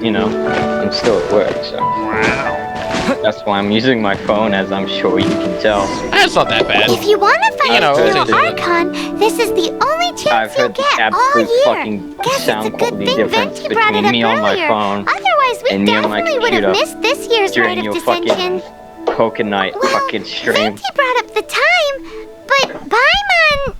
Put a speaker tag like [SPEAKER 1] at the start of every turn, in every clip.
[SPEAKER 1] you know, I'm still at work, so.
[SPEAKER 2] Wow.
[SPEAKER 1] That's why I'm using my phone, as I'm sure you can tell.
[SPEAKER 2] That's not that bad.
[SPEAKER 3] If you want to find
[SPEAKER 2] know,
[SPEAKER 3] Geo
[SPEAKER 2] it's-
[SPEAKER 3] Archon, this is the only chance
[SPEAKER 1] I've
[SPEAKER 3] you'll
[SPEAKER 1] heard the
[SPEAKER 3] get all
[SPEAKER 1] absolute
[SPEAKER 3] year.
[SPEAKER 1] fucking
[SPEAKER 3] Guess it's a
[SPEAKER 1] sound
[SPEAKER 3] good
[SPEAKER 1] quality
[SPEAKER 3] thing
[SPEAKER 1] difference
[SPEAKER 3] Venti brought it
[SPEAKER 1] between
[SPEAKER 3] up
[SPEAKER 1] me on my
[SPEAKER 3] earlier.
[SPEAKER 1] phone
[SPEAKER 3] Otherwise, we
[SPEAKER 1] and me on my
[SPEAKER 3] definitely would have
[SPEAKER 1] computer
[SPEAKER 3] missed this year's
[SPEAKER 1] during
[SPEAKER 3] Rite of
[SPEAKER 1] your
[SPEAKER 3] Dissension.
[SPEAKER 1] fucking coconut fucking stream.
[SPEAKER 3] Venti brought up the time, but Paimon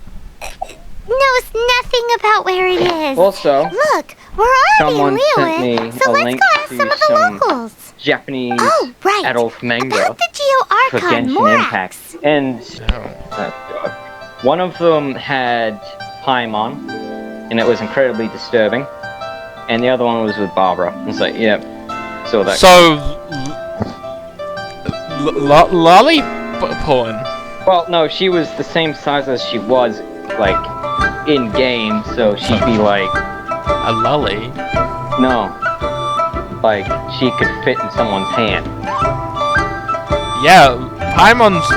[SPEAKER 3] knows nothing about where it is.
[SPEAKER 1] Also,
[SPEAKER 3] Look, we're already
[SPEAKER 1] someone
[SPEAKER 3] in
[SPEAKER 1] sent me
[SPEAKER 3] Liyue, so
[SPEAKER 1] a
[SPEAKER 3] let's
[SPEAKER 1] link
[SPEAKER 3] go ask
[SPEAKER 1] to
[SPEAKER 3] some of the
[SPEAKER 1] some
[SPEAKER 3] locals.
[SPEAKER 1] Japanese
[SPEAKER 3] Oh, right.
[SPEAKER 1] adult manga
[SPEAKER 3] About the Geo
[SPEAKER 1] for
[SPEAKER 3] Archon
[SPEAKER 1] Genshin
[SPEAKER 3] Morax.
[SPEAKER 1] Impact, and God. One of them had Paimon, and it was incredibly disturbing, and the other one was with Barbara. It's like, yep, so that.
[SPEAKER 2] So, lolly porn.
[SPEAKER 1] Well, no, she was the same size as she was, like, in game, so she'd be like,
[SPEAKER 2] A lolly?
[SPEAKER 1] no, like, she could fit in someone's hand.
[SPEAKER 2] Yeah, Paimon's...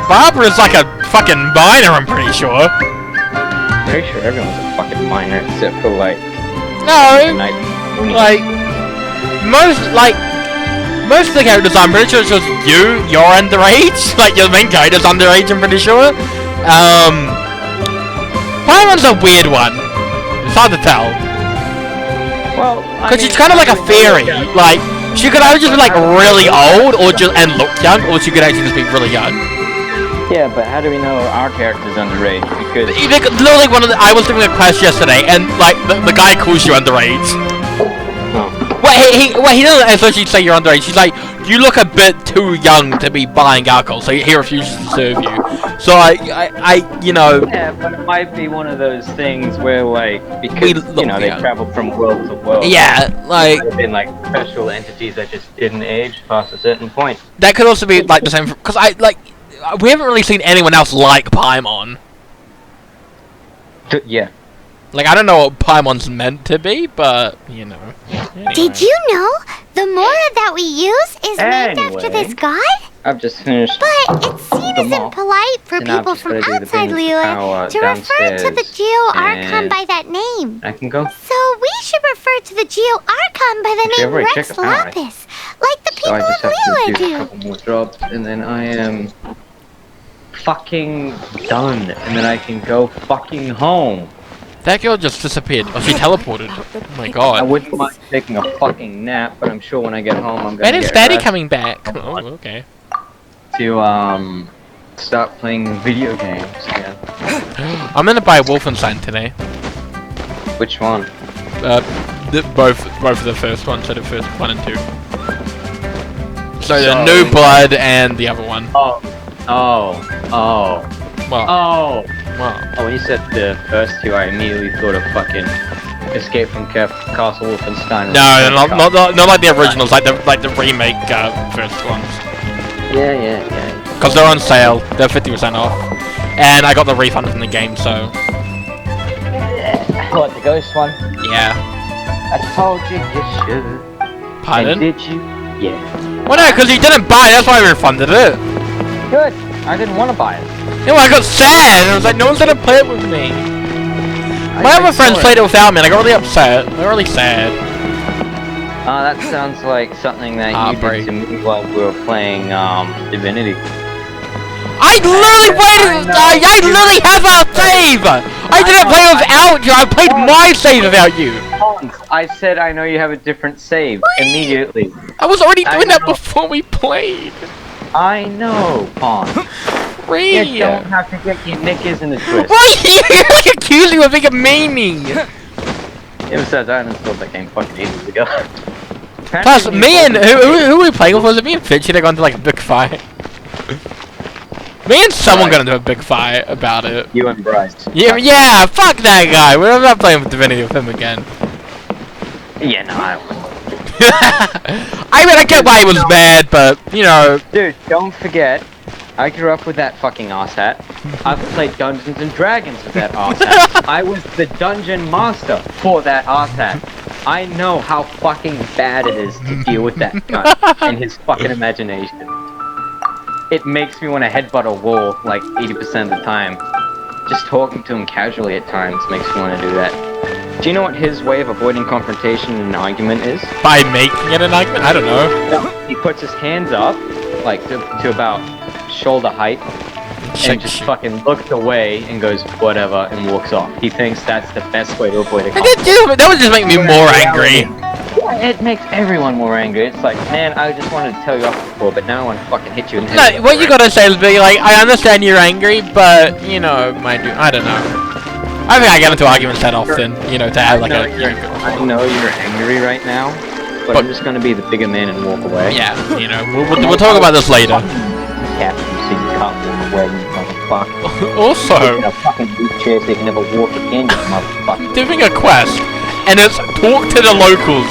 [SPEAKER 2] Barbara's like a fucking minor, I'm pretty sure.
[SPEAKER 1] Pretty sure everyone's a fucking minor, except for, like,
[SPEAKER 2] No,
[SPEAKER 1] Night.
[SPEAKER 2] most of the characters, I'm pretty sure it's just you're underage. Like, your main character's underage, I'm pretty sure. Paimon's a weird one. It's hard to tell.
[SPEAKER 1] Well,
[SPEAKER 2] Because she's kind of like a fairy. Like, she could either just be like really old or just and look young, or she could actually just be really young.
[SPEAKER 1] Yeah, but how do we know our character's underage? Because
[SPEAKER 2] Literally, I was doing a quest yesterday, and like the guy calls you underage.
[SPEAKER 1] oh.
[SPEAKER 2] Well, he doesn't actually say you're underage. He's like, you look a bit too young to be buying alcohol, so he refuses to serve you. So you know.
[SPEAKER 1] Yeah, but it might be one of those things where, like, because you know they
[SPEAKER 2] young.
[SPEAKER 1] travel from world to world.
[SPEAKER 2] Yeah, like
[SPEAKER 1] There have been like special entities that just didn't age past a certain point.
[SPEAKER 2] that could also be like the same. Because we haven't really seen anyone else like Paimon.
[SPEAKER 1] Yeah.
[SPEAKER 2] Like, I don't know what Paimon's meant to be, but, you know. Anyway.
[SPEAKER 3] Did you know the Mora that we use is named after this god?
[SPEAKER 1] I've just finished.
[SPEAKER 3] But it's seen
[SPEAKER 1] The
[SPEAKER 3] as
[SPEAKER 1] mall.
[SPEAKER 3] impolite for
[SPEAKER 1] And I've
[SPEAKER 3] people
[SPEAKER 1] just
[SPEAKER 3] from
[SPEAKER 1] gotta do the
[SPEAKER 3] outside
[SPEAKER 1] thing with the
[SPEAKER 3] Liyue
[SPEAKER 1] power
[SPEAKER 3] to refer to the
[SPEAKER 1] downstairs,
[SPEAKER 3] Geo Archon
[SPEAKER 1] and
[SPEAKER 3] by that name.
[SPEAKER 1] I can go.
[SPEAKER 3] So we should refer to the Geo Archon by the
[SPEAKER 1] Actually, I've
[SPEAKER 3] name
[SPEAKER 1] already
[SPEAKER 3] Rex
[SPEAKER 1] checked the power.
[SPEAKER 3] Lapis, like the
[SPEAKER 1] So I
[SPEAKER 3] people
[SPEAKER 1] just
[SPEAKER 3] of
[SPEAKER 1] have to
[SPEAKER 3] Liyue
[SPEAKER 1] do a
[SPEAKER 3] do.
[SPEAKER 1] couple more drops, and then I am fucking done, and then I can go fucking home.
[SPEAKER 2] That girl just disappeared. Oh, she teleported. Oh my
[SPEAKER 1] I
[SPEAKER 2] god.
[SPEAKER 1] wouldn't mind taking a fucking nap, but I'm sure when I get home I'm gonna
[SPEAKER 2] When is
[SPEAKER 1] get
[SPEAKER 2] Daddy
[SPEAKER 1] rest
[SPEAKER 2] coming back? Oh, okay.
[SPEAKER 1] to start playing video games again.
[SPEAKER 2] I'm gonna buy Wolfenstein today.
[SPEAKER 1] Which one?
[SPEAKER 2] Both of the first one, so the first 1 and 2. So the
[SPEAKER 1] So-
[SPEAKER 2] New Blood and the other one.
[SPEAKER 1] Oh.
[SPEAKER 2] Well,
[SPEAKER 1] Oh,
[SPEAKER 2] well.
[SPEAKER 1] when you said the first two, I immediately thought of fucking Escape from Castle Wolfenstein.
[SPEAKER 2] No, not like the originals, like the remake first ones.
[SPEAKER 1] Yeah.
[SPEAKER 2] Because they're on sale. They're 50% off. And I got the refund in the game, so
[SPEAKER 1] What, the ghost one?
[SPEAKER 2] yeah.
[SPEAKER 1] I told you you should.
[SPEAKER 2] Pardon?
[SPEAKER 1] And did you? Yeah.
[SPEAKER 2] Well, no, because you didn't buy it, that's why I refunded it.
[SPEAKER 1] Good. I didn't want to buy it.
[SPEAKER 2] Yeah, well, I got sad. I was like, no one's gonna play it with me. My other friends played it without me, and I got really upset. They're really sad.
[SPEAKER 1] That sounds like something that you did to me while we were playing Divinity.
[SPEAKER 2] I literally waited. I literally have a save. I didn't play without you. I played my save without you.
[SPEAKER 1] I said I know you have a different save immediately.
[SPEAKER 2] I was already doing that before we played.
[SPEAKER 1] I know, Pond.
[SPEAKER 2] Really?
[SPEAKER 1] You don't have to get your knickers in the twist.
[SPEAKER 2] Why you like accusing me of being a meanie?
[SPEAKER 1] It was that I installed that game fucking ages ago.
[SPEAKER 2] Plus, me and who were we playing with? Was it me and Fitch? They got into like a big fight. Me and someone got into a big fight about it.
[SPEAKER 1] You and Bryce.
[SPEAKER 2] Yeah, fuck that guy. We're not playing with Divinity with him again.
[SPEAKER 1] Yeah, no, I don't.
[SPEAKER 2] I mean, I get why he was mad, but, you know.
[SPEAKER 1] Dude, don't forget, I grew up with that fucking arse-hat. I've played Dungeons and Dragons with that arse-hat. I was the dungeon master for that arse-hat. I know how fucking bad it is to deal with that guy and his fucking imagination. It makes me want to headbutt a wall like 80% of the time. Just talking to him casually at times makes me want to do that. Do you know what his way of avoiding confrontation in an argument is?
[SPEAKER 2] By making it an argument? I don't know.
[SPEAKER 1] He puts his hands up, like to about shoulder height, and just fucking looks away and goes whatever and walks off. He thinks that's the best way to avoid a conflict.
[SPEAKER 2] That would just make me more angry.
[SPEAKER 1] Yeah, it makes everyone more angry. It's like, man, I just wanted to tell you off before, but now I want to fucking hit you in the head.
[SPEAKER 2] No, what you gotta say is be like, I understand you're angry, but, you know, I don't know. I think I get into arguments that often, you know, to have like
[SPEAKER 1] I know you're angry right now, but I'm just gonna be the bigger man and walk away.
[SPEAKER 2] Yeah, you know, we'll talk about this later.
[SPEAKER 1] Captain, so you can't walk away, you motherfucker.
[SPEAKER 2] Also,
[SPEAKER 1] in a fucking big chair so you can never walk again, you motherfucker.
[SPEAKER 2] doing a quest, and it's talk to the locals,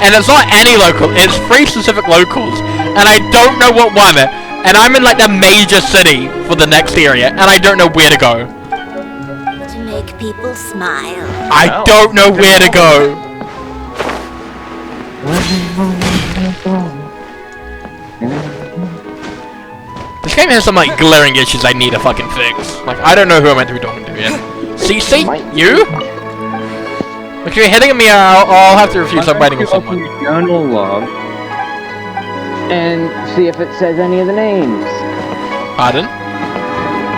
[SPEAKER 2] and it's not any local, it's 3 specific locals, and I don't know what one, and I'm in like the major city for the next area, and I don't know where to go.
[SPEAKER 3] Make people smile.
[SPEAKER 2] I don't know where to go. This game has some like glaring issues I need to fucking fix. Like I don't know who I'm meant to be talking to yet. CC, you? If you're hitting me, I'll have to refuse. I'm writing with someone.
[SPEAKER 1] Open your journal log and see if it says any of the names.
[SPEAKER 2] Pardon?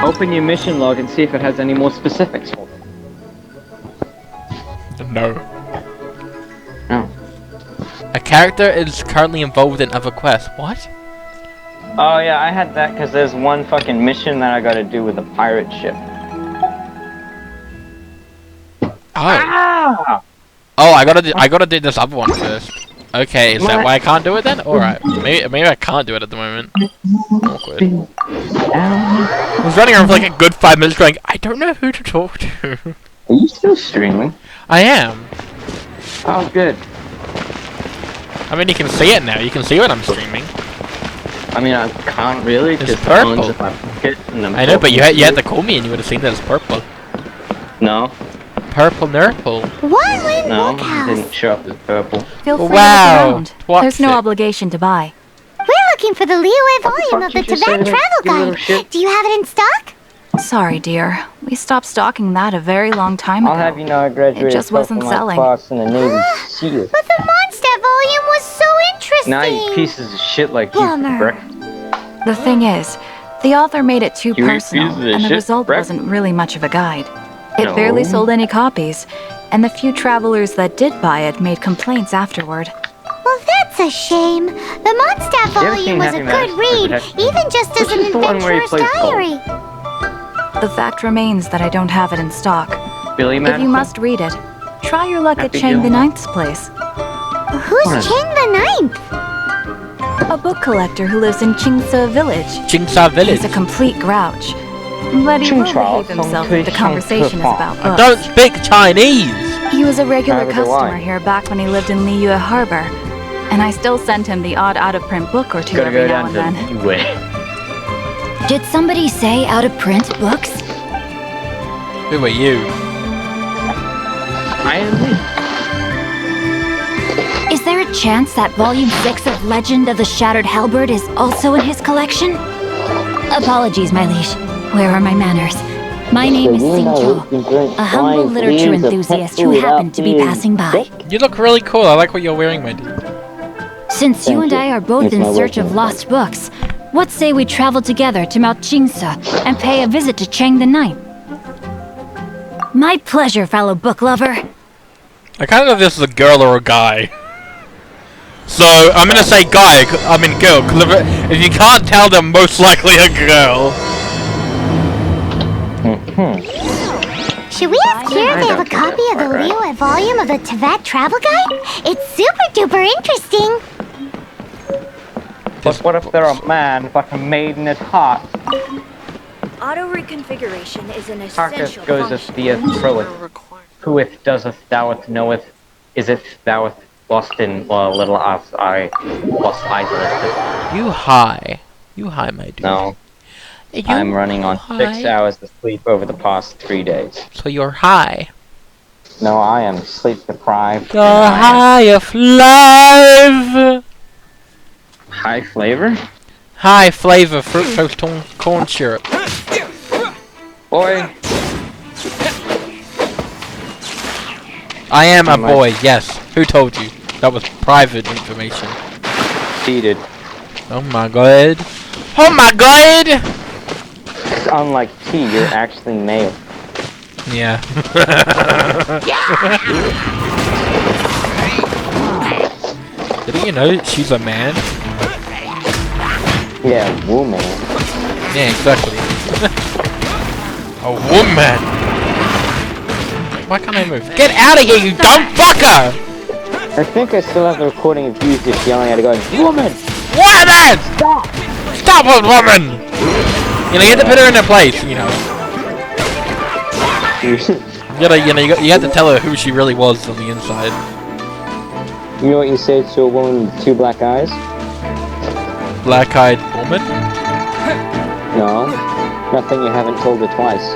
[SPEAKER 1] Open your mission log and see if it has any more specifics for them.
[SPEAKER 2] No.
[SPEAKER 1] Oh.
[SPEAKER 2] A character is currently involved in other quests. What?
[SPEAKER 1] Oh yeah, I had that because there's one fucking mission that I gotta do with a pirate ship.
[SPEAKER 2] Oh.
[SPEAKER 1] Ah!
[SPEAKER 2] Oh, I gotta do this other one first. Okay, is that why I can't do it then? Alright, maybe I can't do it at the moment. Awkward. I was running around for like a good 5 minutes going, I don't know who to talk to.
[SPEAKER 1] Are you still streaming?
[SPEAKER 2] I am.
[SPEAKER 1] Oh, good.
[SPEAKER 2] I mean, you can see it now. You can see when I'm streaming.
[SPEAKER 1] I mean, I can't really.
[SPEAKER 2] It's purple. I know, but you had to call me and you would have seen that it's purple.
[SPEAKER 1] No.
[SPEAKER 2] Purple nurple.
[SPEAKER 3] What went
[SPEAKER 1] No, it didn't show up as purple.
[SPEAKER 4] Feel free to
[SPEAKER 2] Wow.
[SPEAKER 4] look around.
[SPEAKER 2] What's
[SPEAKER 4] There's no
[SPEAKER 2] it?
[SPEAKER 4] obligation to buy.
[SPEAKER 3] We're looking for the Liyue volume
[SPEAKER 1] fuck
[SPEAKER 3] of the
[SPEAKER 1] did you say
[SPEAKER 3] Tibet
[SPEAKER 1] to me,
[SPEAKER 3] Travel
[SPEAKER 1] you little
[SPEAKER 3] Guide.
[SPEAKER 1] shit?
[SPEAKER 3] Do you have it in stock?
[SPEAKER 4] Sorry, dear. We stopped stocking that a very long time ago.
[SPEAKER 1] I'll have you know I graduated
[SPEAKER 4] It just wasn't
[SPEAKER 1] from my
[SPEAKER 4] selling.
[SPEAKER 1] class in the Navy SEAL.
[SPEAKER 3] But the Mondstadt volume was so interesting.
[SPEAKER 1] Now you pieces of shit like you,
[SPEAKER 3] Bummer.
[SPEAKER 1] Brick.
[SPEAKER 4] The thing is, the author made it too
[SPEAKER 1] You
[SPEAKER 4] personal,
[SPEAKER 1] refuse this
[SPEAKER 4] and the
[SPEAKER 1] shit,
[SPEAKER 4] result
[SPEAKER 1] Brett?
[SPEAKER 4] wasn't really much of a guide. It
[SPEAKER 1] No.
[SPEAKER 4] barely sold any copies, and the few travelers that did buy it made complaints afterward.
[SPEAKER 3] Well, that's a shame. The Mondstadt
[SPEAKER 1] You ever seen
[SPEAKER 3] volume was a
[SPEAKER 1] Happy
[SPEAKER 3] good
[SPEAKER 1] Madison?
[SPEAKER 3] read, even just as
[SPEAKER 1] Which
[SPEAKER 3] an
[SPEAKER 1] is the one where he
[SPEAKER 3] adventurer's
[SPEAKER 1] plays golf?
[SPEAKER 3] diary.
[SPEAKER 4] The fact remains that I don't have it in stock.
[SPEAKER 1] Billy
[SPEAKER 4] If
[SPEAKER 1] Madison?
[SPEAKER 4] you must read it, try your luck at
[SPEAKER 1] Happy
[SPEAKER 4] Chang the
[SPEAKER 1] Gilmore.
[SPEAKER 4] Ninth's place.
[SPEAKER 3] Who's
[SPEAKER 1] What?
[SPEAKER 3] Chang the Ninth?
[SPEAKER 4] A book collector who lives in Chingsa Village.
[SPEAKER 2] Jingsa Village.
[SPEAKER 4] He's a complete grouch. But he will behave himself if the conversation is about
[SPEAKER 2] I
[SPEAKER 4] books.
[SPEAKER 2] don't speak Chinese.
[SPEAKER 4] He was a regular
[SPEAKER 1] Neither do
[SPEAKER 4] customer
[SPEAKER 1] I.
[SPEAKER 4] here back when he lived in Liyue Harbor. And I still send him the odd out-of-print book or two
[SPEAKER 1] Gotta
[SPEAKER 4] every
[SPEAKER 1] go
[SPEAKER 4] now
[SPEAKER 1] down
[SPEAKER 4] and
[SPEAKER 1] to
[SPEAKER 4] then.
[SPEAKER 1] Liyue.
[SPEAKER 3] Did somebody say out-of-print books?
[SPEAKER 2] Who are you?
[SPEAKER 1] I am me.
[SPEAKER 3] Is there a chance that Volume 6 of Legend of the Shattered Halberd is also in his collection? Apologies, my liege. Where are my manners? My name is Xingqiu, a humble literature enthusiast who happened to be passing by.
[SPEAKER 2] You look really cool. I like what you're wearing, my dude.
[SPEAKER 3] Since you and I are both in search of lost books, what say we travel together to Mount Jingsa and pay a visit to Chang the Ninth? My pleasure, fellow book lover.
[SPEAKER 2] I kind of know if this is a girl or a guy. So, I'm gonna say guy, I mean girl, 'cause if you can't tell, they're most likely a girl.
[SPEAKER 3] Should we ask here if they have a copy of the Liyue volume of the Tibet Travel Guide? It's super duper interesting.
[SPEAKER 1] But what if they're a man, but a maiden at heart?
[SPEAKER 5] Auto reconfiguration is an
[SPEAKER 1] Harketh
[SPEAKER 5] essential
[SPEAKER 1] goeseth,
[SPEAKER 5] function.
[SPEAKER 1] theeth, thrilleth. Whoeth, doeseth, thoueth, knoweth, iseth, thoueth, lost in, little us, I, lost isolate.
[SPEAKER 2] You high, my dude.
[SPEAKER 1] No,
[SPEAKER 2] You
[SPEAKER 1] I'm running on 6
[SPEAKER 2] high.
[SPEAKER 1] hours of sleep over the past 3 days.
[SPEAKER 2] So you're high.
[SPEAKER 1] No, I am sleep deprived.
[SPEAKER 2] The high of life.
[SPEAKER 1] High flavor?
[SPEAKER 2] High flavor fructose corn syrup.
[SPEAKER 1] Boy,
[SPEAKER 2] I am a boy, yes. Who told you? That was private information.
[SPEAKER 1] Cheated.
[SPEAKER 2] Oh my god. Oh my god!
[SPEAKER 1] Unlike T, you're actually male.
[SPEAKER 2] Yeah. Didn't you know she's a man?
[SPEAKER 1] Yeah, woman.
[SPEAKER 2] Yeah, exactly. A woman! Why can't I move? Get out of here, you dumb fucker!
[SPEAKER 1] I think I still have the recording of you just yelling at her going, woman!
[SPEAKER 2] Woman! Stop! Stop it, woman! You know, you have to put her in her place, you know. You have to tell her who she really was on the inside.
[SPEAKER 1] You know what you say to a woman with 2 black eyes?
[SPEAKER 2] Black-eyed woman?
[SPEAKER 1] No. Nothing you haven't told her twice.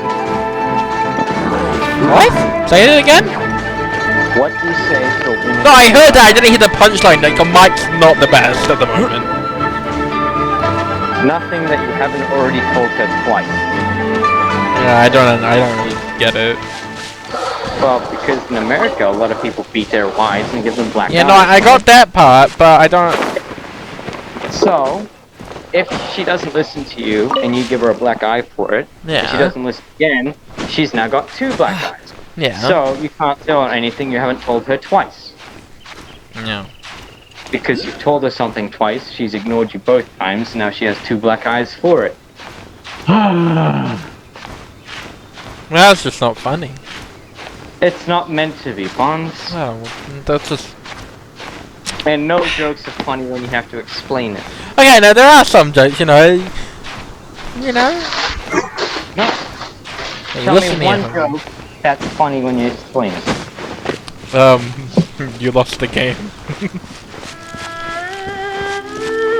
[SPEAKER 2] What? Say it again?
[SPEAKER 1] What do you say to a woman?
[SPEAKER 2] No, I heard that. I didn't hear the punchline. Like, your mic's not the best at the moment.
[SPEAKER 1] Nothing that you haven't already told her twice.
[SPEAKER 2] Yeah, I don't really get it.
[SPEAKER 1] Well, because in America, a lot of people beat their wives and give them black eyes.
[SPEAKER 2] Yeah, no, I got that part, but I don't...
[SPEAKER 1] So, if she doesn't listen to you and you give her a black eye for it, if she doesn't listen again, she's now got 2 black eyes.
[SPEAKER 2] Yeah.
[SPEAKER 1] So, you can't tell her anything you haven't told her twice.
[SPEAKER 2] No.
[SPEAKER 1] Because you've told her something twice, she's ignored you both times, now she has 2 black eyes for it.
[SPEAKER 2] Well, that's just not funny.
[SPEAKER 1] It's not meant to be, Bonds.
[SPEAKER 2] Oh, that's just...
[SPEAKER 1] And no jokes are funny when you have to explain it.
[SPEAKER 2] Okay, now there are some jokes, you know. You know?
[SPEAKER 1] No.
[SPEAKER 2] Hey,
[SPEAKER 1] Tell
[SPEAKER 2] listen
[SPEAKER 1] me
[SPEAKER 2] here,
[SPEAKER 1] one joke that's funny when you explain it.
[SPEAKER 2] You lost the game.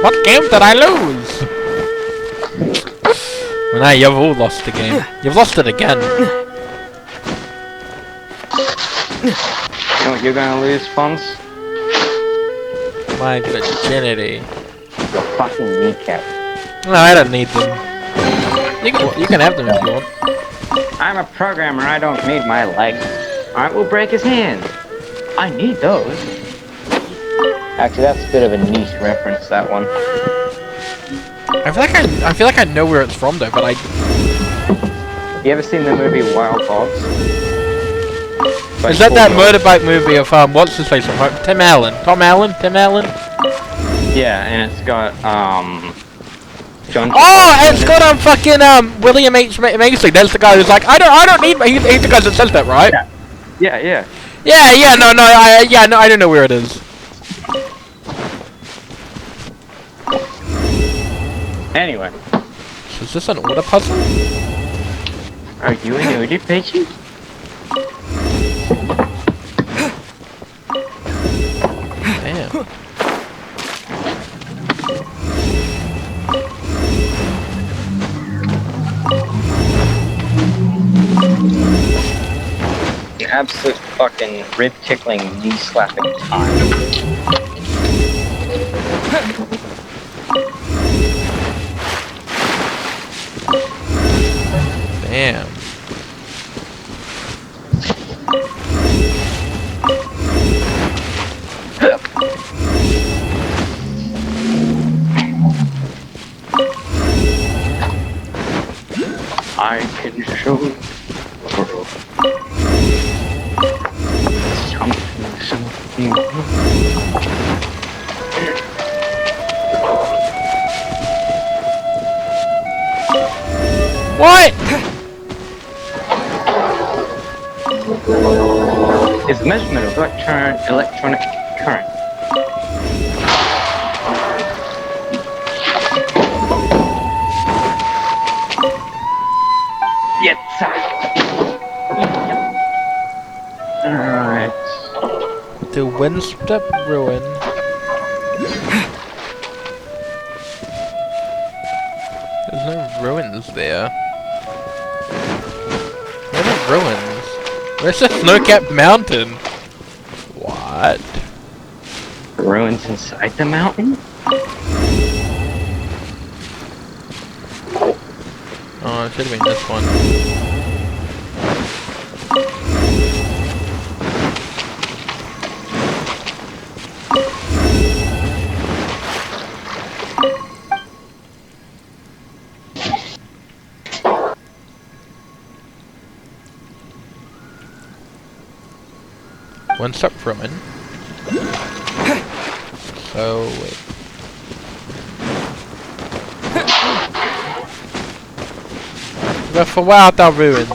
[SPEAKER 2] What game did I lose? Well, now you've all lost the game. You've lost it again.
[SPEAKER 1] You know what you're gonna lose, Fonz?
[SPEAKER 2] My virginity.
[SPEAKER 1] Your fucking kneecap.
[SPEAKER 2] No, I don't need them. You can have them if you want.
[SPEAKER 1] I'm a programmer, I don't need my legs. Alright, we'll break his hand. I need those. Actually, that's a bit of a niche reference, that one.
[SPEAKER 2] I feel like I know where it's from though, but I...
[SPEAKER 1] You ever seen the movie Wild Hogs?
[SPEAKER 2] Is that motorbike movie of, what's his face from Tim Allen? Tom Allen? Tim Allen?
[SPEAKER 1] Yeah, and it's got, John...
[SPEAKER 2] Oh, it's got, fucking, William H. Macy. That's the guy who's like, I don't need... He's the guy that says that, right?
[SPEAKER 1] Yeah.
[SPEAKER 2] Yeah, no, I don't know where it is.
[SPEAKER 1] Anyway.
[SPEAKER 2] So is this an order puzzle?
[SPEAKER 1] Are you an order patient?
[SPEAKER 2] Damn.
[SPEAKER 1] Absolute fucking rib-tickling, knee-slapping time.
[SPEAKER 2] Damn.
[SPEAKER 1] I can show the world something.
[SPEAKER 2] What?
[SPEAKER 1] Is measurement of electronic current. Yes. Alright.
[SPEAKER 2] The Windstep Ruin. There's no ruins there. Where are the ruins? Where's the snow-capped mountain? What?
[SPEAKER 1] Ruins inside the mountain?
[SPEAKER 2] Oh, it should have been this one. One-step ruin. So, wait. But for where thou ruined?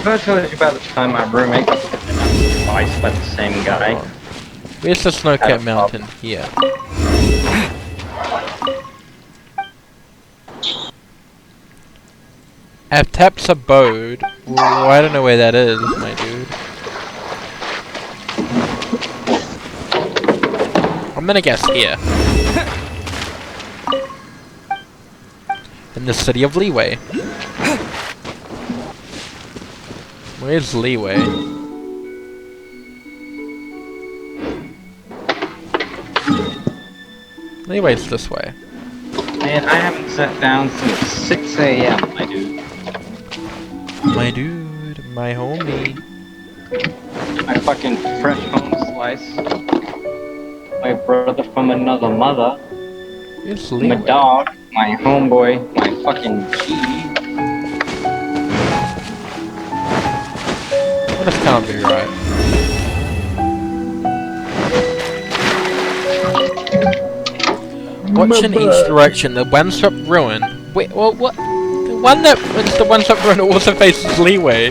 [SPEAKER 1] I told you about the time my roommate got twice by the same guy.
[SPEAKER 2] Where's the snow-capped mountain? Here. Aptap's abode. Well, I don't know where that is, my dude. I'm gonna guess here. In the city of Liyue. Where's Liyue? Liyue's this way.
[SPEAKER 1] Man, I haven't sat down since 6 a.m., my dude.
[SPEAKER 2] My dude, my homie.
[SPEAKER 1] My fucking fresh home slice. My brother from another mother.
[SPEAKER 2] It's
[SPEAKER 1] My
[SPEAKER 2] Liyue.
[SPEAKER 1] dog. My homeboy. My fucking G.
[SPEAKER 2] Well, this can't be right. Watch in each direction. The one-step ruin. Wait, well, what? The one that it's the one-step ruin also faces Liyue.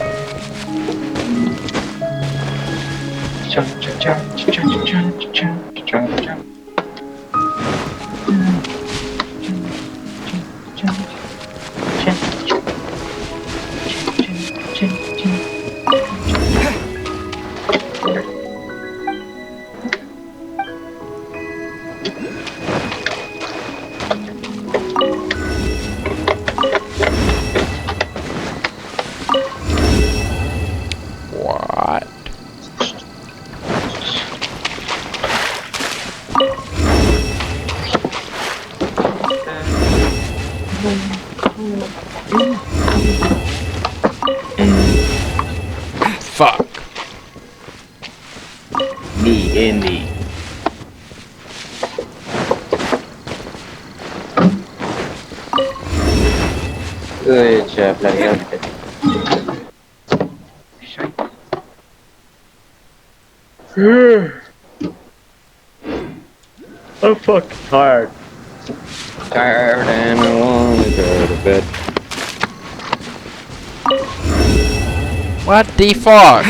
[SPEAKER 2] What? Fuck.
[SPEAKER 1] Me in the. Good job, bloody hell. I'm fucking tired. Tired and I wanna go to bed.
[SPEAKER 2] What the fuck?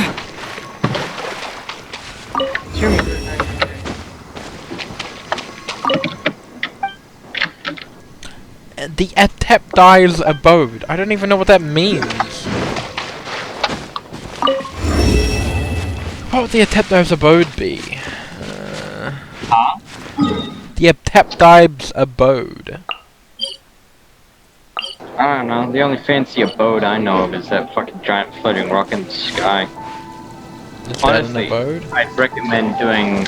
[SPEAKER 2] The Atepdi's abode. I don't even know what that means. What would the Atepdi's abode be?
[SPEAKER 1] Huh?
[SPEAKER 2] The Atepdi's abode.
[SPEAKER 1] I don't know. The only fancy abode I know of is that fucking giant floating rock in the sky.
[SPEAKER 2] Is that
[SPEAKER 1] Honestly,
[SPEAKER 2] an abode?
[SPEAKER 1] I'd recommend doing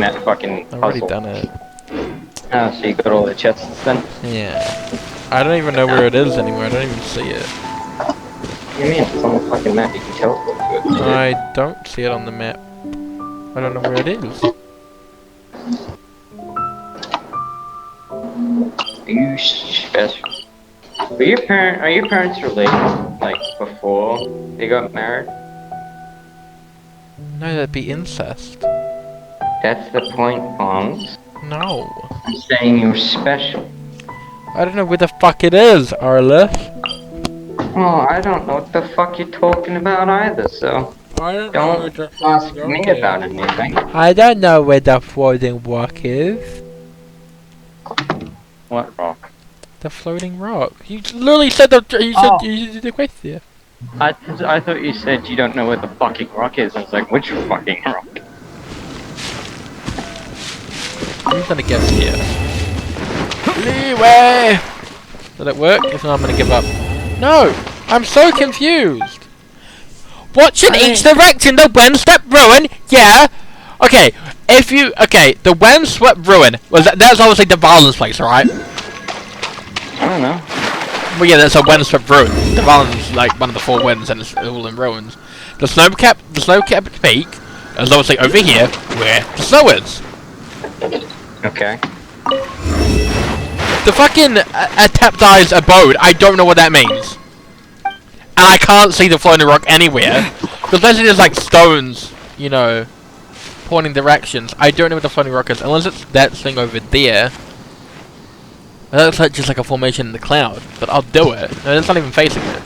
[SPEAKER 1] that fucking
[SPEAKER 2] I've already
[SPEAKER 1] puzzle.
[SPEAKER 2] done it.
[SPEAKER 1] Oh, so you got all the chests then?
[SPEAKER 2] Yeah. I don't even know where it is anymore. I don't even see it.
[SPEAKER 1] What do you mean? It's on the fucking map. You can teleport to it.
[SPEAKER 2] I don't see it on the map. I don't know where it is.
[SPEAKER 1] Are you special? Are your parents related? Like before they got married?
[SPEAKER 2] No, that'd be incest.
[SPEAKER 1] That's the point, Pongs.
[SPEAKER 2] No.
[SPEAKER 1] I'm saying you're special.
[SPEAKER 2] I don't know where the fuck it is, Arliss.
[SPEAKER 1] Well, I don't know what the fuck you're talking about either, so
[SPEAKER 2] I
[SPEAKER 1] don't ask me about anything.
[SPEAKER 2] I don't know where the floating rock is.
[SPEAKER 1] What rock?
[SPEAKER 2] The floating rock. You literally said you did the question.
[SPEAKER 1] I thought you said you don't know where the fucking rock is. I was like, which fucking rock?
[SPEAKER 2] I'm gonna guess here. Liyue! Did it work? If not, I'm gonna give up. No! I'm so confused! Watch in each direction, the one-step ruin, yeah! Okay, the one-step ruin, that's obviously the Valen's place, right?
[SPEAKER 1] I don't know.
[SPEAKER 2] Well, yeah, that's a one-step ruin. The Valen's like one of the 4 winds and it's all in ruins. The snow-capped peak is obviously over here, where the snow is.
[SPEAKER 1] Okay.
[SPEAKER 2] The fucking Atepdi's abode, I don't know what that means. And I can't see the floating rock anywhere. Because basically there's like stones, you know, pointing directions. I don't know where the floating rock is, unless it's that thing over there. It looks like just like a formation in the cloud, but I'll do it. No, it's not even facing it.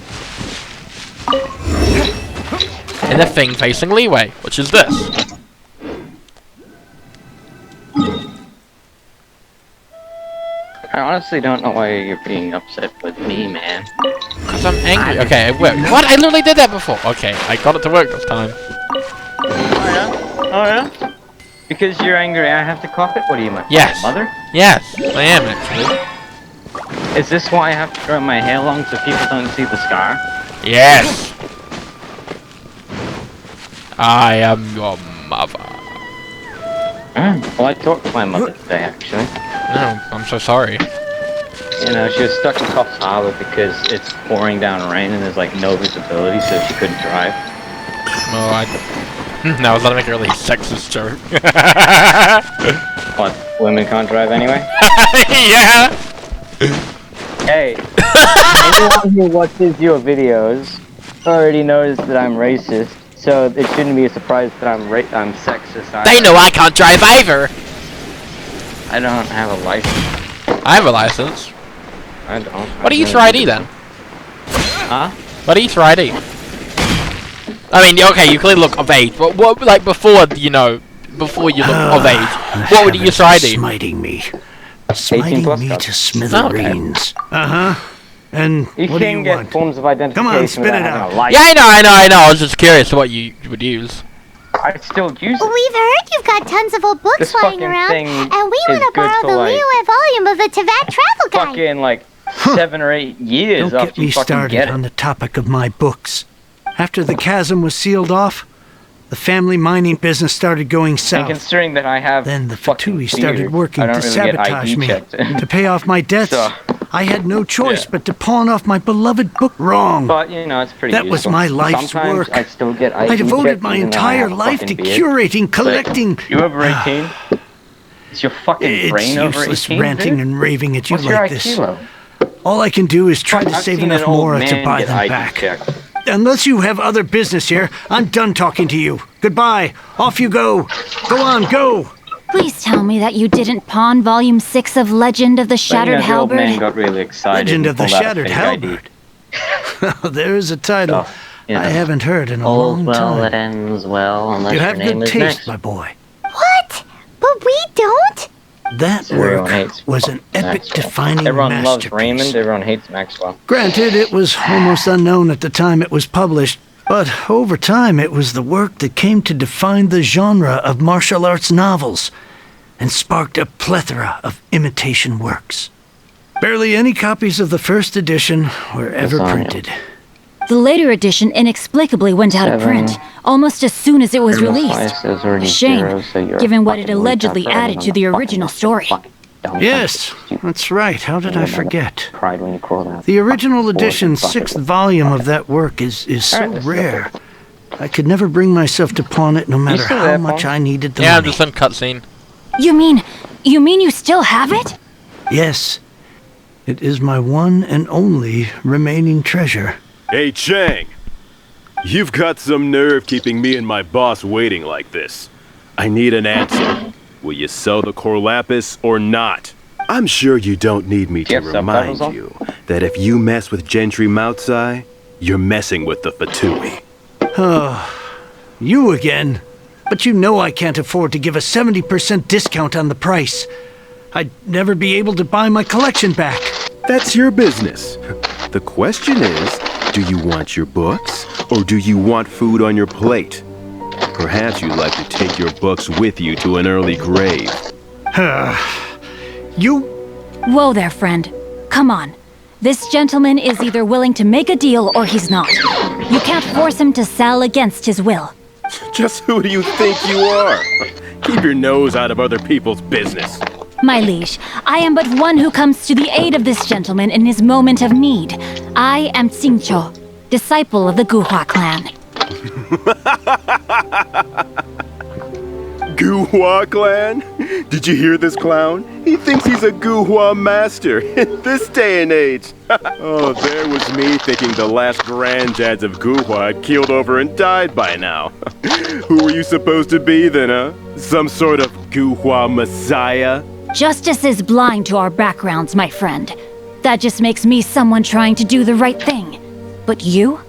[SPEAKER 2] And the thing facing Liyue, which is this.
[SPEAKER 1] I honestly don't know why you're being upset with me, man.
[SPEAKER 2] Because I'm angry. Okay, it worked. What? I literally did that before. Okay, I got it to work this time.
[SPEAKER 1] Oh yeah? Oh yeah? Because you're angry, I have to cough it? What are you, my
[SPEAKER 2] Yes.
[SPEAKER 1] mother?
[SPEAKER 2] Yes, I am actually.
[SPEAKER 1] Is this why I have to grow my hair long so people don't see the scar?
[SPEAKER 2] Yes. I am your mother.
[SPEAKER 1] Well, I talked to my mother today, actually.
[SPEAKER 2] No, I'm so sorry.
[SPEAKER 1] You know, she was stuck in Coffs Harbour because it's pouring down rain and there's like no visibility, so she couldn't drive.
[SPEAKER 2] Oh, no, I was gonna make a really sexist joke.
[SPEAKER 1] What? Women can't drive anyway?
[SPEAKER 2] Yeah.
[SPEAKER 1] Hey, anyone who watches your videos already knows that I'm racist, so it shouldn't be a surprise that I'm sexist.
[SPEAKER 2] They know I can't drive either.
[SPEAKER 1] I don't have a license.
[SPEAKER 2] I have a license.
[SPEAKER 1] I don't.
[SPEAKER 2] What are you ID then?
[SPEAKER 1] Huh?
[SPEAKER 2] What are you ID? I mean, okay, you clearly look of age, but what, like before, you know, before you look of age, what would you ID?
[SPEAKER 6] Smiting me. Smiting
[SPEAKER 1] plus
[SPEAKER 6] me
[SPEAKER 1] cup.
[SPEAKER 6] to smithereens. Uh-huh. And
[SPEAKER 1] You
[SPEAKER 6] what do
[SPEAKER 1] can
[SPEAKER 6] you
[SPEAKER 1] get
[SPEAKER 6] want?
[SPEAKER 1] forms of identification
[SPEAKER 6] Come on, spit
[SPEAKER 1] without
[SPEAKER 6] it
[SPEAKER 1] having
[SPEAKER 6] out.
[SPEAKER 1] a license.
[SPEAKER 2] Yeah, I know. I was just curious what you would use.
[SPEAKER 1] I still use it.
[SPEAKER 7] We've heard you've got tons of old books
[SPEAKER 1] This
[SPEAKER 7] flying
[SPEAKER 1] fucking
[SPEAKER 7] around,
[SPEAKER 1] thing
[SPEAKER 7] and we
[SPEAKER 1] is
[SPEAKER 7] want to
[SPEAKER 1] good
[SPEAKER 7] borrow
[SPEAKER 1] for,
[SPEAKER 7] the
[SPEAKER 1] like,
[SPEAKER 7] Liyue volume of the Teyvat Travel Guide.
[SPEAKER 1] Fucking like 7 or 8 years
[SPEAKER 6] Don't
[SPEAKER 1] after
[SPEAKER 6] get me
[SPEAKER 1] you fucking
[SPEAKER 6] started
[SPEAKER 1] get
[SPEAKER 6] on
[SPEAKER 1] it.
[SPEAKER 6] the topic of my books. After the chasm was sealed off, the family mining business started going
[SPEAKER 1] And
[SPEAKER 6] south.
[SPEAKER 1] considering that I have
[SPEAKER 6] Then the
[SPEAKER 1] fucking
[SPEAKER 6] Fatui started
[SPEAKER 1] beard,
[SPEAKER 6] working
[SPEAKER 1] I don't
[SPEAKER 6] to
[SPEAKER 1] really get
[SPEAKER 6] sabotage
[SPEAKER 1] ID
[SPEAKER 6] me.
[SPEAKER 1] checked.
[SPEAKER 6] To pay off my debts,
[SPEAKER 1] So,
[SPEAKER 6] I had no choice
[SPEAKER 1] yeah.
[SPEAKER 6] but to pawn off my beloved book wrong.
[SPEAKER 1] But you know, it's pretty
[SPEAKER 6] That was
[SPEAKER 1] useful.
[SPEAKER 6] my life's
[SPEAKER 1] Sometimes
[SPEAKER 6] work.
[SPEAKER 1] I still get ID
[SPEAKER 6] I devoted
[SPEAKER 1] checked
[SPEAKER 6] my
[SPEAKER 1] even though I
[SPEAKER 6] entire
[SPEAKER 1] have a
[SPEAKER 6] life to
[SPEAKER 1] fucking beard.
[SPEAKER 6] curating, collecting.
[SPEAKER 1] You over 18? Is your fucking
[SPEAKER 6] It's
[SPEAKER 1] brain over
[SPEAKER 6] useless
[SPEAKER 1] 18?
[SPEAKER 6] ranting
[SPEAKER 1] dude?
[SPEAKER 6] and raving at you
[SPEAKER 1] What's your
[SPEAKER 6] like
[SPEAKER 1] IQ
[SPEAKER 6] this.
[SPEAKER 1] level?
[SPEAKER 6] All I can do is try to
[SPEAKER 1] I've
[SPEAKER 6] save
[SPEAKER 1] seen
[SPEAKER 6] enough
[SPEAKER 1] an old
[SPEAKER 6] more to
[SPEAKER 1] man
[SPEAKER 6] buy
[SPEAKER 1] get
[SPEAKER 6] them
[SPEAKER 1] ID
[SPEAKER 6] back.
[SPEAKER 1] checked.
[SPEAKER 6] Unless you have other business here, I'm done talking to you. Goodbye. Off you go. Go on, go.
[SPEAKER 3] Please tell me that you didn't pawn Volume 6 of Legend of the
[SPEAKER 1] But,
[SPEAKER 3] Shattered
[SPEAKER 1] the old man
[SPEAKER 3] Halberd.
[SPEAKER 1] got really excited
[SPEAKER 6] Legend
[SPEAKER 1] and
[SPEAKER 6] of the
[SPEAKER 1] pulled out a
[SPEAKER 6] Shattered
[SPEAKER 1] fake
[SPEAKER 6] Halberd. There is a title
[SPEAKER 1] So, you know,
[SPEAKER 6] I haven't heard in a
[SPEAKER 1] all's
[SPEAKER 6] long
[SPEAKER 1] well that
[SPEAKER 6] time.
[SPEAKER 1] ends well, unless
[SPEAKER 6] You
[SPEAKER 1] your
[SPEAKER 6] have
[SPEAKER 1] name
[SPEAKER 6] good
[SPEAKER 1] is
[SPEAKER 6] taste,
[SPEAKER 1] next.
[SPEAKER 6] my boy.
[SPEAKER 7] What? But we don't?
[SPEAKER 6] That
[SPEAKER 1] Everyone
[SPEAKER 6] work
[SPEAKER 1] hates
[SPEAKER 6] was an epic-defining
[SPEAKER 1] Everyone loves
[SPEAKER 6] masterpiece.
[SPEAKER 1] Raymond, everyone hates Maxwell.
[SPEAKER 6] Granted, it was almost unknown at the time it was published, but over time it was the work that came to define the genre of martial arts novels and sparked a plethora of imitation works. Barely any copies of the first edition were ever
[SPEAKER 1] on you.
[SPEAKER 6] printed.
[SPEAKER 3] The later edition inexplicably went out of print, almost as soon as it was released. A shame, given what it allegedly added to the original story.
[SPEAKER 6] Yes, that's right. How did I forget?
[SPEAKER 1] Cried when you crawled out.
[SPEAKER 6] The original edition's 6th volume of that work is so
[SPEAKER 1] Alright, let's go.
[SPEAKER 6] rare. I could never bring myself to pawn it no matter
[SPEAKER 1] still
[SPEAKER 6] how
[SPEAKER 1] there,
[SPEAKER 6] much
[SPEAKER 1] Paul?
[SPEAKER 6] I needed the
[SPEAKER 2] Yeah,
[SPEAKER 6] money.
[SPEAKER 2] just some cutscene.
[SPEAKER 3] You mean you still have it?
[SPEAKER 6] Yes, it is my one and only remaining treasure.
[SPEAKER 8] Hey, Chang! You've got some nerve keeping me and my boss waiting like this. I need an answer. Will you sell the Corlapis or not? I'm sure you don't need me to
[SPEAKER 1] you have subtitles
[SPEAKER 8] remind
[SPEAKER 1] on?
[SPEAKER 8] you that if you mess with Gentry Moutsai, you're messing with the Fatui.
[SPEAKER 6] You again? But you know I can't afford to give a 70% discount on the price. I'd never be able to buy my collection back.
[SPEAKER 8] That's your business. The question is, do you want your books, or do you want food on your plate? Perhaps you'd like to take your books with you to an early grave.
[SPEAKER 6] You...
[SPEAKER 3] Whoa there, friend. Come on. This gentleman is either willing to make a deal or he's not. You can't force him to sell against his will.
[SPEAKER 8] Just who do you think you are? Keep your nose out of other people's business.
[SPEAKER 3] My liege, I am but one who comes to the aid of this gentleman in his moment of need. I am Xingqiu, disciple of the Guhua clan.
[SPEAKER 8] Guhua clan? Did you hear this clown? He thinks he's a Guhua master in this day and age. Oh, there was me thinking the last granddads of Guhua had keeled over and died by now. Who were you supposed to be then, huh? Some sort of Guhua messiah?
[SPEAKER 3] Justice is blind to our backgrounds, my friend. That just makes me someone trying to do the right thing. But you?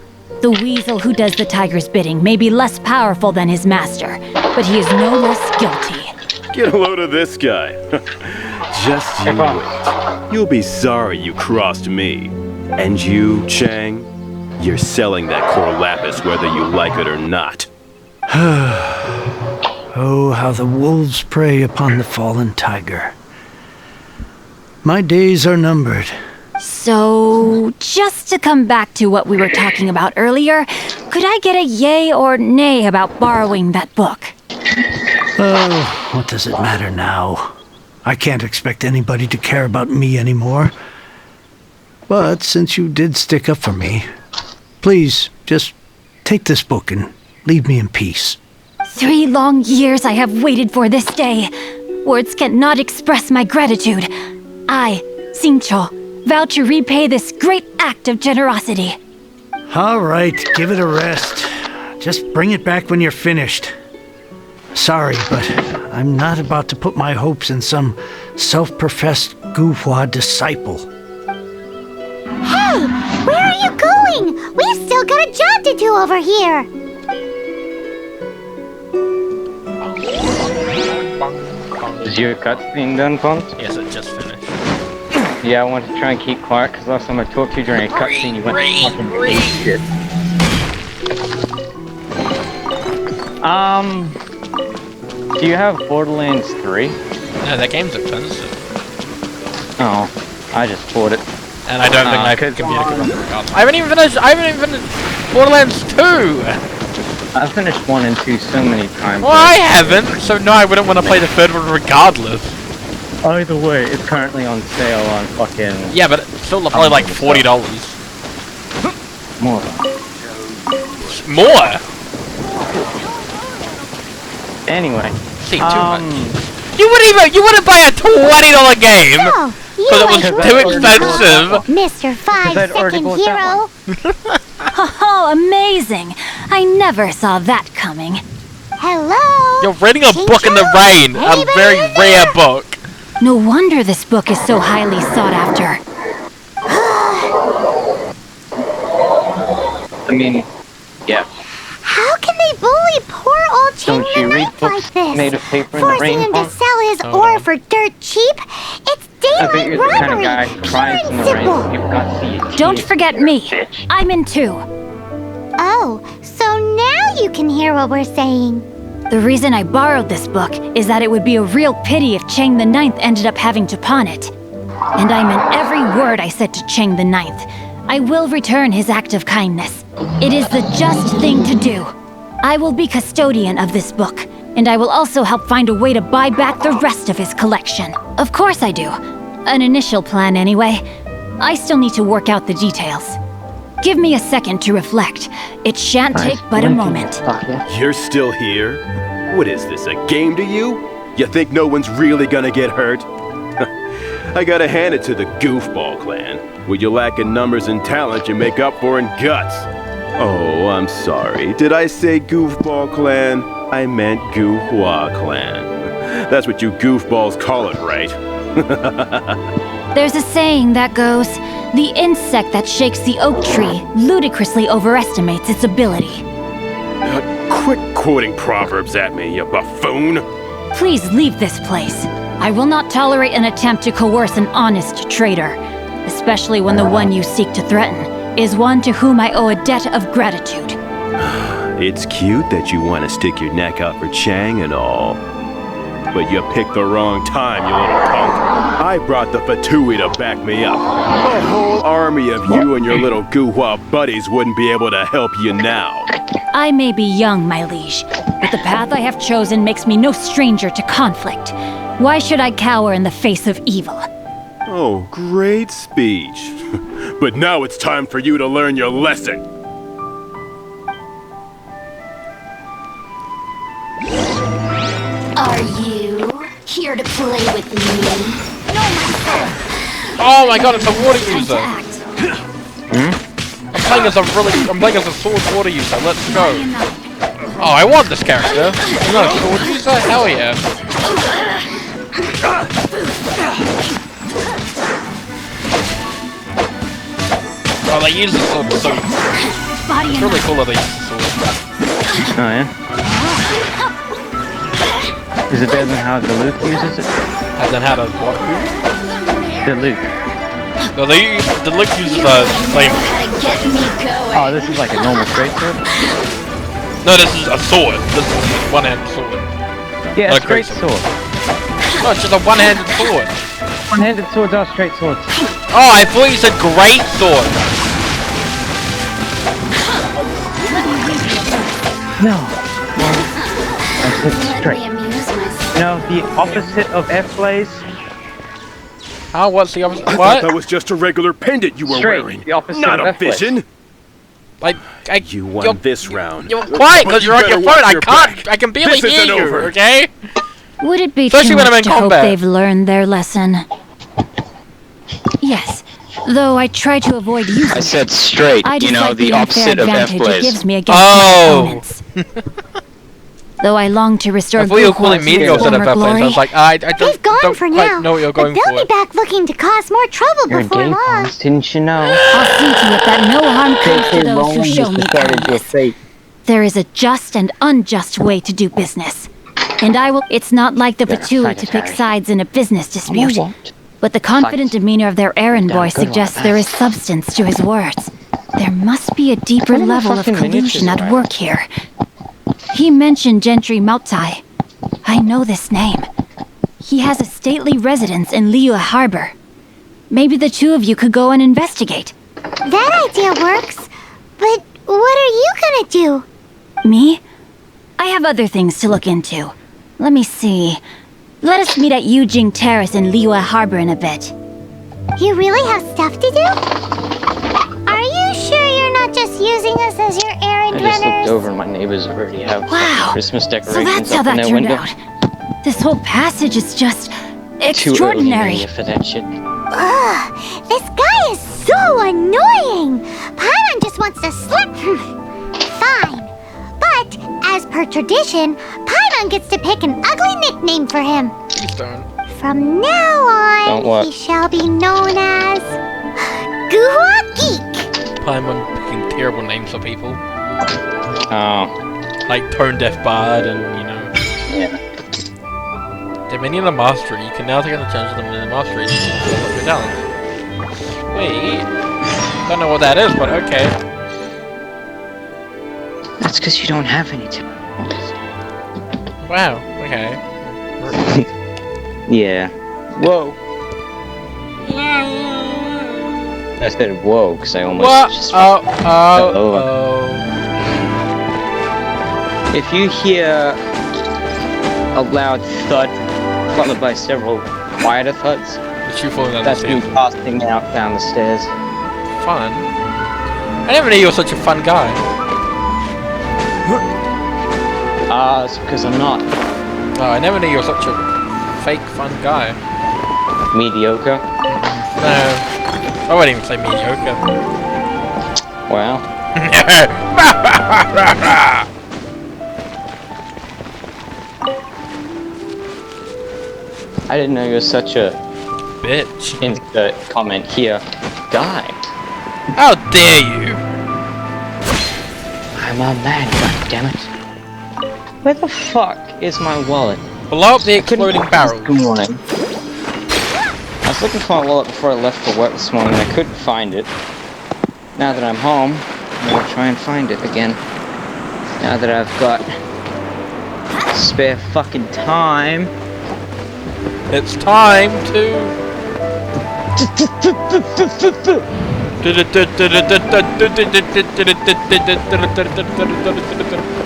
[SPEAKER 3] The weasel who does the tiger's bidding may be less powerful than his master, but he is no less guilty.
[SPEAKER 8] Get a load of this guy. Just you wait. You'll be sorry you crossed me. And you, Chang, you're selling that core lapis whether you like it or not.
[SPEAKER 6] Oh, how the wolves prey upon the fallen tiger. My days are numbered.
[SPEAKER 3] So, just to come back to what we were talking about earlier, could I get a yay or nay about borrowing that book?
[SPEAKER 6] Oh, what does it matter now? I can't expect anybody to care about me anymore. But since you did stick up for me, please, just take this book and leave me in peace.
[SPEAKER 3] 3 long years I have waited for this day. Words cannot express my gratitude. I, Xingqiu, vow to repay this great act of generosity.
[SPEAKER 6] All right, give it a rest. Just bring it back when you're finished. Sorry, but I'm not about to put my hopes in some self-professed Guhua disciple.
[SPEAKER 7] Hey, where are you going? We've still got a job to do over here.
[SPEAKER 1] Is your cutscene done, Ponce?
[SPEAKER 2] Yes, it just finished.
[SPEAKER 1] Yeah, I wanted to try and keep quiet because last time I talked to you during a cutscene, you went fucking ape shit. Do you have Borderlands 3?
[SPEAKER 2] No, that game's expensive.
[SPEAKER 1] Oh, I just bought it.
[SPEAKER 2] And I don't think my computer can run the regardless. I haven't even finished Borderlands 2!
[SPEAKER 1] I've finished 1 and 2 so many times.
[SPEAKER 2] Well, I haven't, so no, I wouldn't want to play the third one regardless.
[SPEAKER 1] Either way, it's currently on sale on fucking...
[SPEAKER 2] Yeah, but it's still probably like $40.
[SPEAKER 1] More.
[SPEAKER 2] More?
[SPEAKER 1] Anyway.
[SPEAKER 2] See, too much. You wouldn't buy a $20 game!
[SPEAKER 7] Oh, you
[SPEAKER 2] Because it was too expensive!
[SPEAKER 7] Mr. 5-second hero.
[SPEAKER 3] Oh, amazing! I never saw that coming.
[SPEAKER 7] Hello.
[SPEAKER 2] You're reading a book in the rain! A very rare book!
[SPEAKER 3] No wonder this book is so highly sought after.
[SPEAKER 1] I mean, yeah.
[SPEAKER 7] How can they bully poor old Chang
[SPEAKER 1] Don't you
[SPEAKER 7] the
[SPEAKER 1] read
[SPEAKER 7] Ninth
[SPEAKER 1] books
[SPEAKER 7] like this?
[SPEAKER 1] made of paper in the
[SPEAKER 7] Forcing
[SPEAKER 1] rain,
[SPEAKER 7] him to
[SPEAKER 1] Ponce?
[SPEAKER 7] sell his
[SPEAKER 2] Oh,
[SPEAKER 7] ore
[SPEAKER 2] no.
[SPEAKER 7] for dirt cheap? It's
[SPEAKER 1] I bet
[SPEAKER 7] daylight
[SPEAKER 1] you're the kind of
[SPEAKER 7] robbery.
[SPEAKER 1] guy who cries in the
[SPEAKER 7] Pure and
[SPEAKER 1] rain.
[SPEAKER 7] simple.
[SPEAKER 1] You've got to see it.
[SPEAKER 3] Don't forget me.
[SPEAKER 1] Bitch.
[SPEAKER 3] I'm in too.
[SPEAKER 7] Oh, so now you can hear what we're saying.
[SPEAKER 3] The reason I borrowed this book is that it would be a real pity if Chang the Ninth ended up having to pawn it. And I meant every word I said to Chang the Ninth. I will return his act of kindness. It is the just thing to do. I will be custodian of this book, and I will also help find a way to buy back the rest of his collection. Of course I do. An initial plan anyway. I still need to work out the details. Give me a second to reflect. It shan't take but a moment.
[SPEAKER 8] You're still here? What is this, a game to you? You think no one's really gonna get hurt? I gotta hand it to the Goofball clan. What you lack in numbers and talent, you make up for in guts. Oh, I'm sorry. Did I say Goofball clan? I meant Guhua clan. That's what you goofballs call it, right?
[SPEAKER 3] There's a saying that goes, the insect that shakes the oak tree ludicrously overestimates its ability.
[SPEAKER 8] Quit quoting proverbs at me, you buffoon!
[SPEAKER 3] Please leave this place. I will not tolerate an attempt to coerce an honest trader, especially when the one you seek to threaten is one to whom I owe a debt of gratitude.
[SPEAKER 8] It's cute that you want to stick your neck out for Chang and all. But you picked the wrong time, you little punk. I brought the Fatui to back me up. A whole army of you and your little Guhua buddies wouldn't be able to help you now.
[SPEAKER 3] I may be young, my liege, but the path I have chosen makes me no stranger to conflict. Why should I cower in the face of evil?
[SPEAKER 8] Oh, great speech. But now it's time for you to learn your lesson.
[SPEAKER 3] here to play with me.
[SPEAKER 2] Oh my god, it's a water user. I'm playing as a sword water user. Let's go. Oh, I want this character. I'm not a sword user. Hell yeah. Oh, they use the sword so. It's really cool that they use the sword.
[SPEAKER 1] Oh yeah. Is it better than how the Luke uses it?
[SPEAKER 2] And then how does what?
[SPEAKER 1] The Luke.
[SPEAKER 2] No, the Luke uses a flame.
[SPEAKER 1] Oh, this is like a normal straight sword?
[SPEAKER 2] No, this is a sword. This is a one-handed sword.
[SPEAKER 1] Yeah,
[SPEAKER 2] Not
[SPEAKER 1] a straight sword.
[SPEAKER 2] No, it's just a one-handed sword.
[SPEAKER 1] One-handed swords are straight swords.
[SPEAKER 2] Oh, I thought you said great sword.
[SPEAKER 1] No. Well, I said straight. No, the opposite of F-blaze.
[SPEAKER 2] Oh, what's the opposite?
[SPEAKER 8] I
[SPEAKER 2] What?
[SPEAKER 8] thought that was just a regular pendant you were
[SPEAKER 1] Straight,
[SPEAKER 8] wearing.
[SPEAKER 1] the opposite
[SPEAKER 8] not
[SPEAKER 1] of
[SPEAKER 8] a
[SPEAKER 1] F-blaze.
[SPEAKER 8] vision.
[SPEAKER 2] You
[SPEAKER 8] won this round.
[SPEAKER 2] You're quiet because
[SPEAKER 8] But
[SPEAKER 2] you're on your
[SPEAKER 8] better
[SPEAKER 2] phone.
[SPEAKER 8] watch
[SPEAKER 2] I
[SPEAKER 8] your
[SPEAKER 2] can't.
[SPEAKER 8] back.
[SPEAKER 2] I can barely
[SPEAKER 8] This
[SPEAKER 2] hear
[SPEAKER 8] isn't
[SPEAKER 2] you.
[SPEAKER 8] over.
[SPEAKER 2] Okay?
[SPEAKER 3] Would it be
[SPEAKER 2] Especially
[SPEAKER 3] too
[SPEAKER 2] when I'm
[SPEAKER 3] much
[SPEAKER 2] in
[SPEAKER 3] to hope
[SPEAKER 2] combat.
[SPEAKER 3] they've learned their lesson? Yes, though I try to avoid using
[SPEAKER 9] I said straight,
[SPEAKER 3] I
[SPEAKER 9] you know,
[SPEAKER 3] dislike
[SPEAKER 9] the
[SPEAKER 3] unfair
[SPEAKER 9] opposite of
[SPEAKER 3] advantage it
[SPEAKER 9] F-blaze.
[SPEAKER 3] gives me against my
[SPEAKER 2] Oh.
[SPEAKER 3] opponents. Though I long to restore
[SPEAKER 2] I thought you were
[SPEAKER 3] Guhua
[SPEAKER 2] calling
[SPEAKER 3] to
[SPEAKER 2] me
[SPEAKER 3] its
[SPEAKER 2] the opposite of
[SPEAKER 3] former
[SPEAKER 2] that place. I
[SPEAKER 3] glory.
[SPEAKER 2] was like, I don't,
[SPEAKER 7] They've gone
[SPEAKER 2] don't
[SPEAKER 7] for
[SPEAKER 2] quite
[SPEAKER 7] now,
[SPEAKER 2] know what you're
[SPEAKER 7] but
[SPEAKER 2] going
[SPEAKER 7] they'll
[SPEAKER 2] for.
[SPEAKER 7] be back looking to cause more trouble
[SPEAKER 1] You're in
[SPEAKER 7] before
[SPEAKER 1] game
[SPEAKER 7] long.
[SPEAKER 1] phones, didn't you know?
[SPEAKER 3] I'll see to it that no harm comes to those who show me kindness. There is a just and unjust way to do business. And I will. It's not like the Patui to pick sides in a business dispute. But the confident demeanor of their errand boy suggests there is substance to his words. There must be a deeper level of collusion at work here. He mentioned Gentry Mautai. I know this name. He has a stately residence in Liyue Harbor. Maybe the two of you could go and investigate.
[SPEAKER 7] That idea works, but what are you gonna do?
[SPEAKER 3] Me? I have other things to look into. Let me see. Let us meet at Yujing Terrace in Liyue Harbor in a bit.
[SPEAKER 7] You really have stuff to do? Are you sure you're not just using us as your errand
[SPEAKER 1] I just looked
[SPEAKER 7] runners?
[SPEAKER 1] over and my neighbors already have
[SPEAKER 3] Wow.
[SPEAKER 1] Christmas
[SPEAKER 3] So
[SPEAKER 1] decorations
[SPEAKER 3] that's how
[SPEAKER 1] up in
[SPEAKER 3] that
[SPEAKER 1] their
[SPEAKER 3] turned
[SPEAKER 1] window.
[SPEAKER 3] out. This whole passage is just
[SPEAKER 1] Too early
[SPEAKER 3] extraordinary.
[SPEAKER 1] in the year for that shit.
[SPEAKER 7] Ugh, this guy is so annoying! Paimon just wants to slap him. Fine. But, as per tradition, Paimon gets to pick an ugly nickname for him.
[SPEAKER 2] Please don't.
[SPEAKER 7] From now
[SPEAKER 1] Don't
[SPEAKER 7] on,
[SPEAKER 1] what?
[SPEAKER 7] he shall be known as... Guhua Geek!
[SPEAKER 2] Paimon picking terrible names for people.
[SPEAKER 1] Oh,
[SPEAKER 2] Like Tone Deaf Bard and, you know.
[SPEAKER 1] yeah.
[SPEAKER 2] Dominion of Mastery. You can now take on the challenge of the Dominion of Mastery to level up your talents. Wait. Don't know what that is, but okay.
[SPEAKER 1] That's because you don't have any time.
[SPEAKER 2] Wow, okay.
[SPEAKER 1] Yeah. Whoa. I said whoa because I almost
[SPEAKER 2] What?
[SPEAKER 1] just...
[SPEAKER 2] Oh.
[SPEAKER 1] If you hear a loud thud followed by several quieter thuds,
[SPEAKER 2] It's you falling down the
[SPEAKER 1] that's me
[SPEAKER 2] stairs.
[SPEAKER 1] passing out down the stairs.
[SPEAKER 2] Fun. I never knew you were such a fun guy.
[SPEAKER 1] It's because I'm not
[SPEAKER 2] No, I never knew you were such a fake fun guy.
[SPEAKER 1] mediocre.
[SPEAKER 2] No. I wouldn't even say mediocre.
[SPEAKER 1] Well, I didn't know you were such a
[SPEAKER 2] Bitch.
[SPEAKER 1] insert comment here. Die.
[SPEAKER 2] How dare you?
[SPEAKER 1] I'm a man, goddammit. Where the fuck is my wallet?
[SPEAKER 2] Blow up the
[SPEAKER 1] I couldn't
[SPEAKER 2] exploding
[SPEAKER 1] find
[SPEAKER 2] barrel.
[SPEAKER 1] this This morning. I was looking for my wallet before I left for work this morning and I couldn't find it. Now that I'm home, I'm gonna try and find it again. Now that I've got spare fucking time.
[SPEAKER 2] It's time to.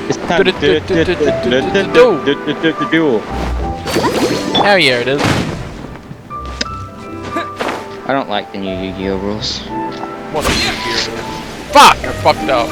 [SPEAKER 1] It's time to duel.
[SPEAKER 2] Hell yeah, it is.
[SPEAKER 1] I don't like the new Yu-Gi-Oh rules.
[SPEAKER 2] What a weird. Fuck! I fucked up.